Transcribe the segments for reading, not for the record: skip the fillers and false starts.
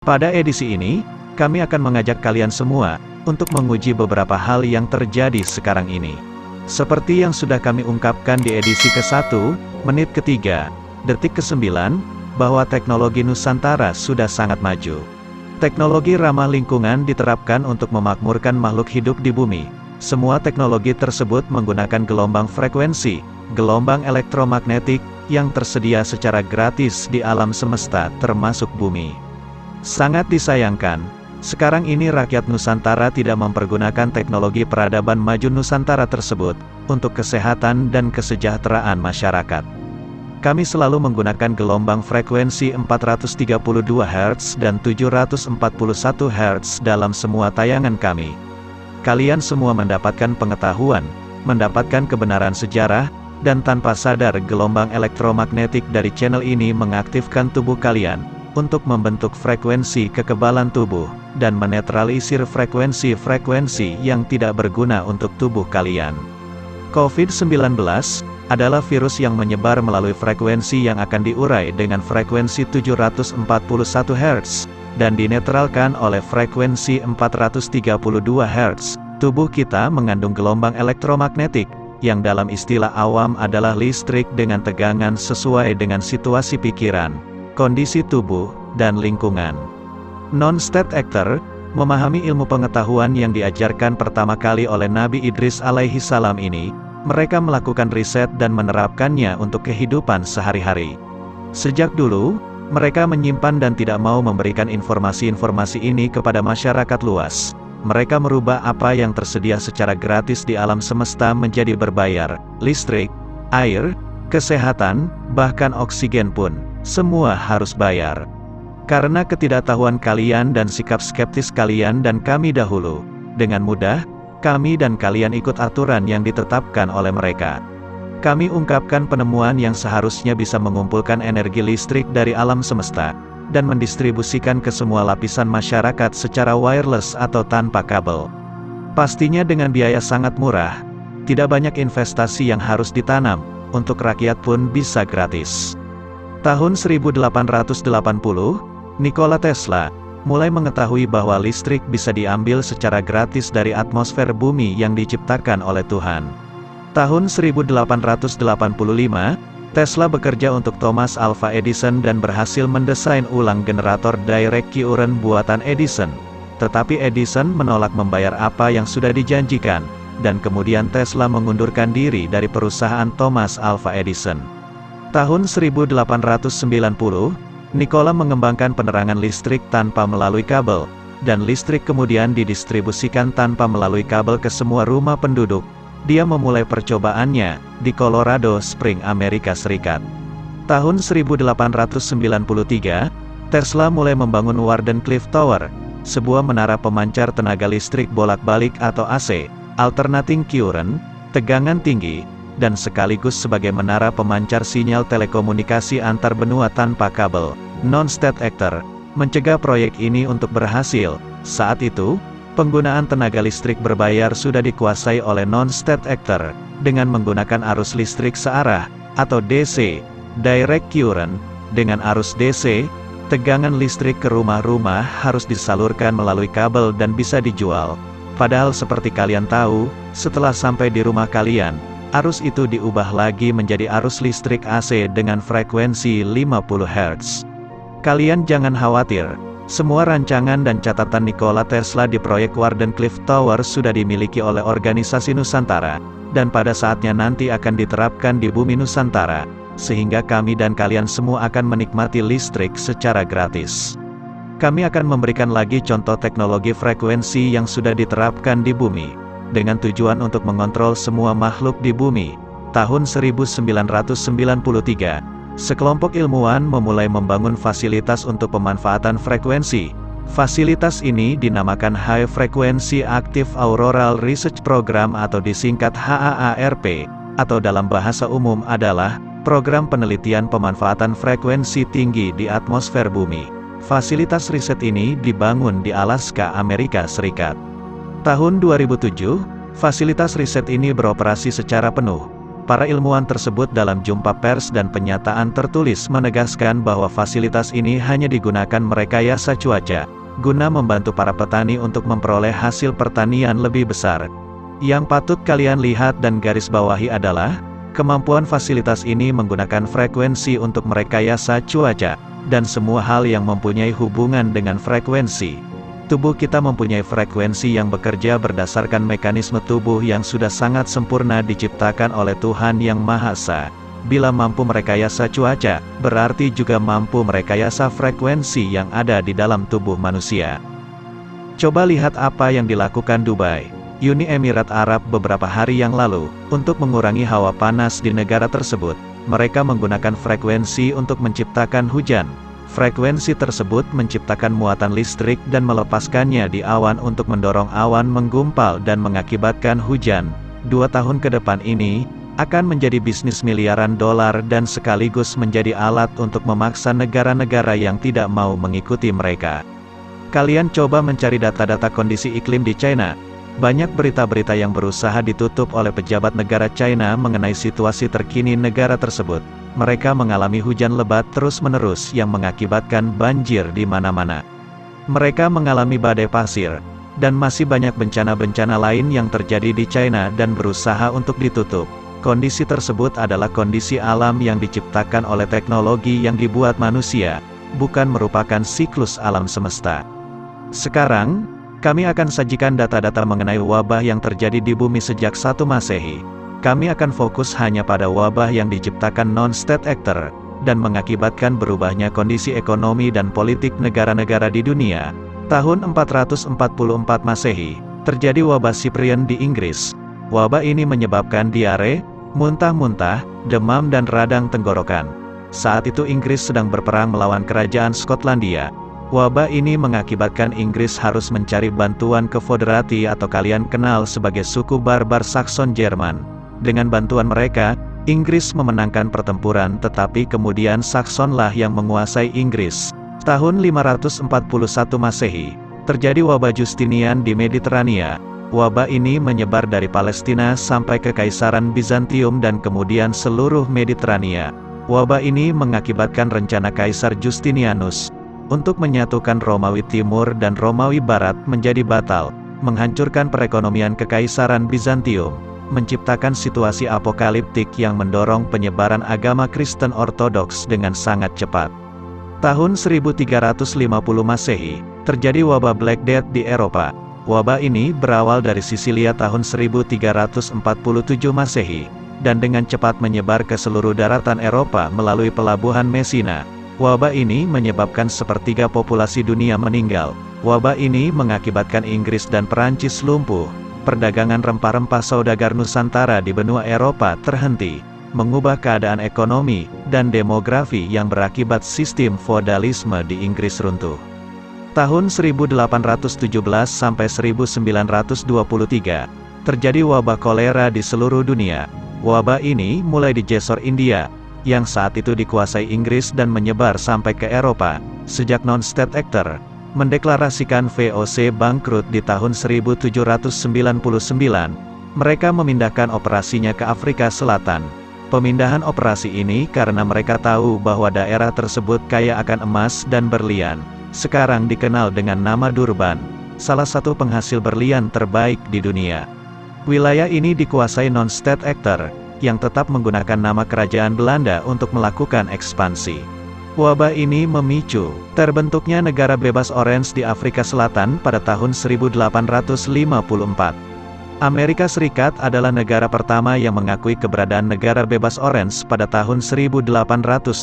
Pada edisi ini, kami akan mengajak kalian semua untuk menguji beberapa hal yang terjadi sekarang ini. Seperti yang sudah kami ungkapkan di edisi ke-1, menit ke-3, detik ke-9, bahwa teknologi Nusantara sudah sangat maju. Teknologi ramah lingkungan diterapkan untuk memakmurkan makhluk hidup di bumi. Semua teknologi tersebut menggunakan gelombang frekuensi, gelombang elektromagnetik, yang tersedia secara gratis di alam semesta termasuk bumi. Sangat disayangkan, sekarang ini rakyat Nusantara tidak mempergunakan teknologi peradaban maju Nusantara tersebut, untuk kesehatan dan kesejahteraan masyarakat. Kami selalu menggunakan gelombang frekuensi 432 Hz dan 741 Hz dalam semua tayangan kami. Kalian semua mendapatkan pengetahuan, mendapatkan kebenaran sejarah, dan tanpa sadar gelombang elektromagnetik dari channel ini mengaktifkan tubuh kalian, untuk membentuk frekuensi kekebalan tubuh, dan menetralisir frekuensi-frekuensi yang tidak berguna untuk tubuh kalian. COVID-19 adalah virus yang menyebar melalui frekuensi yang akan diurai dengan frekuensi 741 Hz, dan dinetralkan oleh frekuensi 432 Hz. Tubuh kita mengandung gelombang elektromagnetik, yang dalam istilah awam adalah listrik dengan tegangan sesuai dengan situasi pikiran, kondisi tubuh, dan lingkungan. Non-state actor memahami ilmu pengetahuan yang diajarkan pertama kali oleh Nabi Idris alaihi salam ini. Mereka melakukan riset dan menerapkannya untuk kehidupan sehari-hari. Sejak dulu, mereka menyimpan dan tidak mau memberikan informasi-informasi ini kepada masyarakat luas. Mereka merubah apa yang tersedia secara gratis di alam semesta menjadi berbayar. Listrik, air, kesehatan, bahkan oksigen pun, semua harus bayar. Karena ketidaktahuan kalian dan sikap skeptis kalian dan kami dahulu, dengan mudah, kami dan kalian ikut aturan yang ditetapkan oleh mereka. Kami ungkapkan penemuan yang seharusnya bisa mengumpulkan energi listrik dari alam semesta, dan mendistribusikan ke semua lapisan masyarakat secara wireless atau tanpa kabel. Pastinya dengan biaya sangat murah, tidak banyak investasi yang harus ditanam, untuk rakyat pun bisa gratis. Tahun 1880, Nikola Tesla mulai mengetahui bahwa listrik bisa diambil secara gratis dari atmosfer bumi yang diciptakan oleh Tuhan. Tahun 1885, Tesla bekerja untuk Thomas Alva Edison dan berhasil mendesain ulang generator direct current buatan Edison. Tetapi Edison menolak membayar apa yang sudah dijanjikan, dan kemudian Tesla mengundurkan diri dari perusahaan Thomas Alva Edison. Tahun 1890, Nikola mengembangkan penerangan listrik tanpa melalui kabel, dan listrik kemudian didistribusikan tanpa melalui kabel ke semua rumah penduduk. Dia memulai percobaannya di Colorado Springs, Amerika Serikat. Tahun 1893, Tesla mulai membangun Wardenclyffe Tower, sebuah menara pemancar tenaga listrik bolak-balik atau AC, alternating current, tegangan tinggi, dan sekaligus sebagai menara pemancar sinyal telekomunikasi antar benua tanpa kabel. Non-state actor mencegah proyek ini untuk berhasil. Saat itu, penggunaan tenaga listrik berbayar sudah dikuasai oleh non-state actor, dengan menggunakan arus listrik searah, atau DC, direct current. Dengan arus DC, tegangan listrik ke rumah-rumah harus disalurkan melalui kabel dan bisa dijual. Padahal seperti kalian tahu, setelah sampai di rumah kalian, arus itu diubah lagi menjadi arus listrik AC dengan frekuensi 50 Hz. Kalian jangan khawatir, semua rancangan dan catatan Nikola Tesla di proyek Wardenclyffe Tower sudah dimiliki oleh organisasi Nusantara, dan pada saatnya nanti akan diterapkan di bumi Nusantara, sehingga kami dan kalian semua akan menikmati listrik secara gratis. Kami akan memberikan lagi contoh teknologi frekuensi yang sudah diterapkan di bumi, dengan tujuan untuk mengontrol semua makhluk di bumi. Tahun 1993, sekelompok ilmuwan memulai membangun fasilitas untuk pemanfaatan frekuensi. Fasilitas ini dinamakan High Frequency Active Auroral Research Program atau disingkat HAARP, atau dalam bahasa umum adalah Program Penelitian Pemanfaatan Frekuensi Tinggi di Atmosfer Bumi. Fasilitas riset ini dibangun di Alaska, Amerika Serikat. Tahun 2007, fasilitas riset ini beroperasi secara penuh. Para ilmuwan tersebut dalam jumpa pers dan penyataan tertulis menegaskan bahwa fasilitas ini hanya digunakan merekayasa cuaca, guna membantu para petani untuk memperoleh hasil pertanian lebih besar. Yang patut kalian lihat dan garis bawahi adalah, kemampuan fasilitas ini menggunakan frekuensi untuk merekayasa cuaca, dan semua hal yang mempunyai hubungan dengan frekuensi. Tubuh kita mempunyai frekuensi yang bekerja berdasarkan mekanisme tubuh yang sudah sangat sempurna diciptakan oleh Tuhan Yang Maha Esa. Bila mampu merekayasa cuaca, berarti juga mampu merekayasa frekuensi yang ada di dalam tubuh manusia. Coba lihat apa yang dilakukan Dubai, Uni Emirat Arab beberapa hari yang lalu, untuk mengurangi hawa panas di negara tersebut. Mereka menggunakan frekuensi untuk menciptakan hujan. Frekuensi tersebut menciptakan muatan listrik dan melepaskannya di awan untuk mendorong awan menggumpal dan mengakibatkan hujan. 2 tahun ke depan ini akan menjadi bisnis miliaran dolar dan sekaligus menjadi alat untuk memaksa negara-negara yang tidak mau mengikuti mereka. Kalian coba mencari data-data kondisi iklim di China. Banyak berita-berita yang berusaha ditutup oleh pejabat negara China mengenai situasi terkini negara tersebut. Mereka mengalami hujan lebat terus-menerus yang mengakibatkan banjir di mana-mana. Mereka mengalami badai pasir, dan masih banyak bencana-bencana lain yang terjadi di China dan berusaha untuk ditutup. Kondisi tersebut adalah kondisi alam yang diciptakan oleh teknologi yang dibuat manusia, bukan merupakan siklus alam semesta. Sekarang, kami akan sajikan data-data mengenai wabah yang terjadi di bumi sejak 1 Masehi. Kami akan fokus hanya pada wabah yang diciptakan non-state actor, dan mengakibatkan berubahnya kondisi ekonomi dan politik negara-negara di dunia. Tahun 444 Masehi, terjadi wabah Cyprian di Inggris. Wabah ini menyebabkan diare, muntah-muntah, demam dan radang tenggorokan. Saat itu Inggris sedang berperang melawan kerajaan Skotlandia. Wabah ini mengakibatkan Inggris harus mencari bantuan ke Foderati atau kalian kenal sebagai suku barbar Sakson Jerman. Dengan bantuan mereka, Inggris memenangkan pertempuran tetapi kemudian Saksonlah yang menguasai Inggris. Tahun 541 Masehi, terjadi wabah Justinian di Mediterania. Wabah ini menyebar dari Palestina sampai ke Kaisaran Bizantium dan kemudian seluruh Mediterania. Wabah ini mengakibatkan rencana Kaisar Justinianus untuk menyatukan Romawi Timur dan Romawi Barat menjadi batal, menghancurkan perekonomian Kekaisaran Bizantium, menciptakan situasi apokaliptik yang mendorong penyebaran agama Kristen Ortodoks dengan sangat cepat. Tahun 1350 Masehi, terjadi wabah Black Death di Eropa. Wabah ini berawal dari Sisilia tahun 1347 Masehi, dan dengan cepat menyebar ke seluruh daratan Eropa melalui pelabuhan Messina. Wabah ini menyebabkan sepertiga populasi dunia meninggal. Wabah ini mengakibatkan Inggris dan Perancis lumpuh. Perdagangan rempah-rempah saudagar Nusantara di benua Eropa terhenti, mengubah keadaan ekonomi dan demografi yang berakibat sistem feodalisme di Inggris runtuh. Tahun 1817 sampai 1923, terjadi wabah kolera di seluruh dunia. Wabah ini mulai di Jessore, India, yang saat itu dikuasai Inggris dan menyebar sampai ke Eropa. Sejak non-state actor mendeklarasikan VOC bangkrut di tahun 1799, mereka memindahkan operasinya ke Afrika Selatan. Pemindahan operasi ini karena mereka tahu bahwa daerah tersebut kaya akan emas dan berlian. Sekarang dikenal dengan nama Durban, salah satu penghasil berlian terbaik di dunia. Wilayah ini dikuasai non-state actor, yang tetap menggunakan nama kerajaan Belanda untuk melakukan ekspansi. Wabah ini memicu terbentuknya negara bebas Orange di Afrika Selatan pada tahun 1854. Amerika Serikat adalah negara pertama yang mengakui keberadaan negara bebas Orange pada tahun 1871.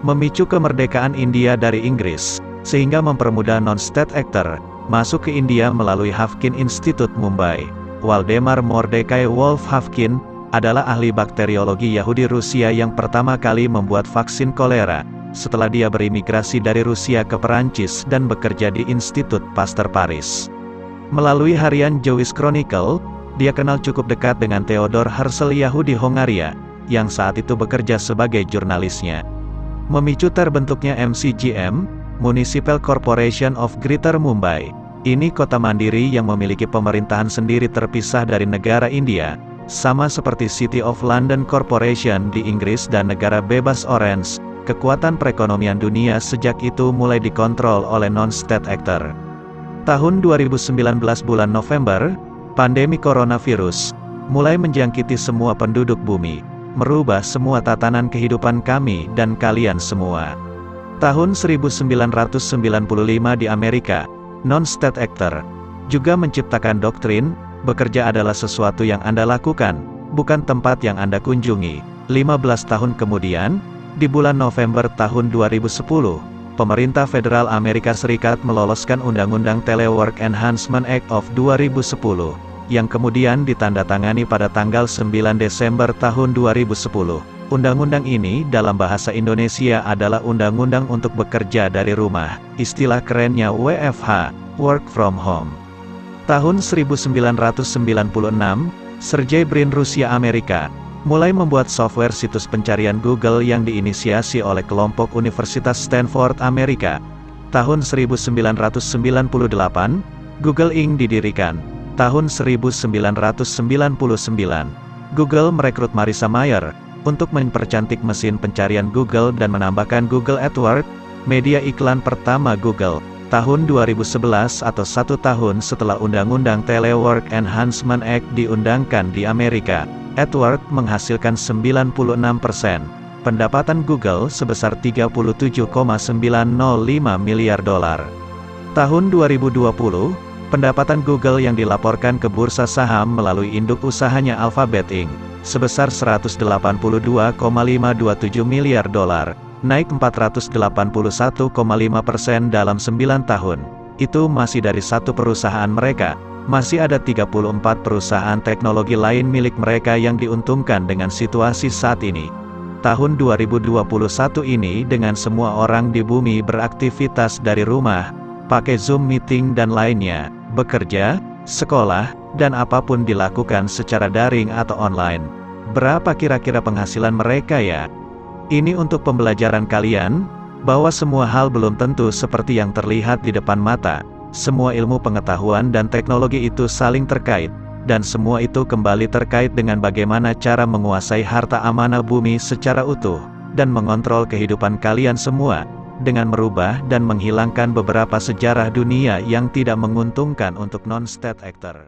Memicu kemerdekaan India dari Inggris, sehingga mempermudah non-state actor masuk ke India melalui Hafkin Institute Mumbai. Waldemar Mordecai Wolf Hafkin adalah ahli bakteriologi Yahudi Rusia yang pertama kali membuat vaksin kolera, setelah dia berimigrasi dari Rusia ke Perancis dan bekerja di Institut Pasteur Paris. Melalui harian Jewish Chronicle, dia kenal cukup dekat dengan Theodor Herzl Yahudi Hongaria, yang saat itu bekerja sebagai jurnalisnya. Memicu terbentuknya MCGM, Municipal Corporation of Greater Mumbai. Ini kota mandiri yang memiliki pemerintahan sendiri terpisah dari negara India. Sama seperti City of London Corporation di Inggris dan negara bebas Orange, kekuatan perekonomian dunia sejak itu mulai dikontrol oleh non-state actor. Tahun 2019 bulan November, pandemi coronavirus mulai menjangkiti semua penduduk bumi, merubah semua tatanan kehidupan kami dan kalian semua. Tahun 1995 di Amerika, non-state actor juga menciptakan doktrin, bekerja adalah sesuatu yang Anda lakukan, bukan tempat yang Anda kunjungi. 15 tahun kemudian, di bulan November tahun 2010, pemerintah federal Amerika Serikat meloloskan Undang-Undang Telework Enhancement Act of 2010, yang kemudian ditandatangani pada tanggal 9 Desember tahun 2010. Undang-undang ini dalam bahasa Indonesia adalah Undang-Undang untuk Bekerja dari Rumah, istilah kerennya WFH, Work from Home. Tahun 1996, Sergey Brin Rusia Amerika, mulai membuat software situs pencarian Google yang diinisiasi oleh kelompok Universitas Stanford Amerika. Tahun 1998, Google Inc. didirikan. Tahun 1999, Google merekrut Marissa Mayer untuk mempercantik mesin pencarian Google dan menambahkan Google AdWords, media iklan pertama Google. Tahun 2011 atau 1 tahun setelah Undang-Undang Telework Enhancement Act diundangkan di Amerika, AdWords menghasilkan 96% pendapatan Google sebesar $37,905 miliar. Tahun 2020, pendapatan Google yang dilaporkan ke bursa saham melalui induk usahanya Alphabet Inc. sebesar $182,527 miliar, naik 481,5% dalam 9 tahun. Itu masih dari satu perusahaan mereka. Masih ada 34 perusahaan teknologi lain milik mereka yang diuntungkan dengan situasi saat ini. Tahun 2021 ini dengan semua orang di bumi beraktivitas dari rumah, pakai Zoom meeting dan lainnya, bekerja, sekolah, dan apapun dilakukan secara daring atau online. Berapa kira-kira penghasilan mereka ya? Ini untuk pembelajaran kalian, bahwa semua hal belum tentu seperti yang terlihat di depan mata. Semua ilmu pengetahuan dan teknologi itu saling terkait, dan semua itu kembali terkait dengan bagaimana cara menguasai harta amanah bumi secara utuh, dan mengontrol kehidupan kalian semua, dengan merubah dan menghilangkan beberapa sejarah dunia yang tidak menguntungkan untuk non-state actor.